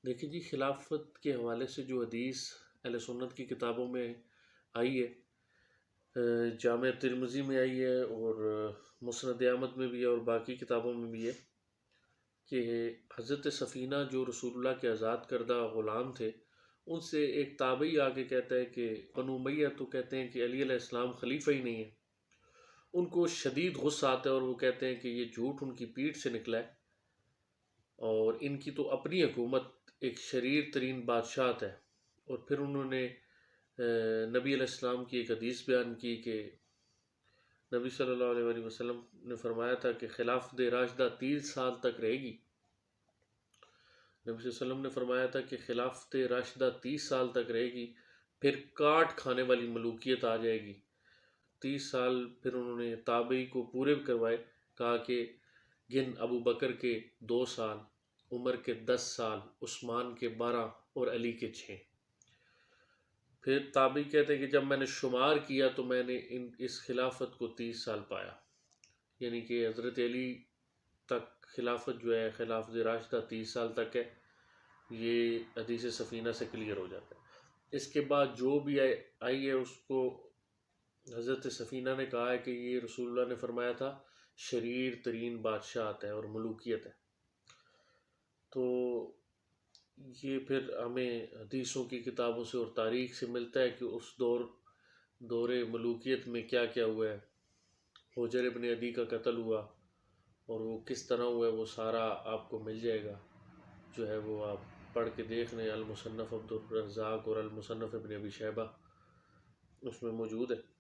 دیکھیے جی، خلافت کے حوالے سے جو حدیث اہل سنت کی کتابوں میں آئی ہے، جامع ترمذی میں آئی ہے اور مسند احمد میں بھی ہے اور باقی کتابوں میں بھی ہے کہ حضرت سفینہ جو رسول اللہ کے آزاد کردہ غلام تھے، ان سے ایک تابعی آ کے کہتا ہے کہ بنو امیہ تو کہتے ہیں کہ علی علیہ السلام خلیفہ ہی نہیں ہے۔ ان کو شدید غصہ آتا ہے اور وہ کہتے ہیں کہ یہ جھوٹ ان کی پیٹھ سے نکلا ہے اور ان کی تو اپنی حکومت ایک شریر ترین بادشاہت ہے۔ اور پھر انہوں نے نبی علیہ السلام کی ایک حدیث بیان کی کہ نبی صلی اللہ علیہ وآلہ وسلم نے فرمایا تھا کہ خلافت راشدہ 30 سال تک رہے گی۔ نبی صلی اللہ علیہ وسلم نے فرمایا تھا کہ خلافت راشدہ 30 سال تک رہے گی، پھر کاٹ کھانے والی ملوکیت آ جائے گی۔ 30 سال پھر انہوں نے تابعی کو پورے کروائے، کہا کہ گن ابو بکر کے 2 سال، عمر کے 10 سال، عثمان کے 12 اور علی کے 6۔ پھر تابعی کہتے ہیں کہ جب میں نے شمار کیا تو میں نے اس خلافت کو 30 سال پایا، یعنی کہ حضرت علی تک خلافت جو ہے، خلافت راشدہ 30 سال تک ہے۔ یہ حدیث سفینہ سے کلیئر ہو جاتا ہے۔ اس کے بعد جو بھی آئی ہے اس کو حضرت سفینہ نے کہا ہے کہ یہ رسول اللہ نے فرمایا تھا شریر ترین بادشاہت ہے اور ملوکیت ہے۔ تو یہ پھر ہمیں حدیثوں کی کتابوں سے اور تاریخ سے ملتا ہے کہ اس دور ملوکیت میں کیا کیا ہوا ہے۔ حجر ابن عدی کا قتل ہوا اور وہ کس طرح ہوا ہے، وہ سارا آپ کو مل جائے گا، جو ہے وہ آپ پڑھ کے دیکھ لیں۔ المصنف عبد الرزاق اور المصنف ابن ابی شیبہ اس میں موجود ہے۔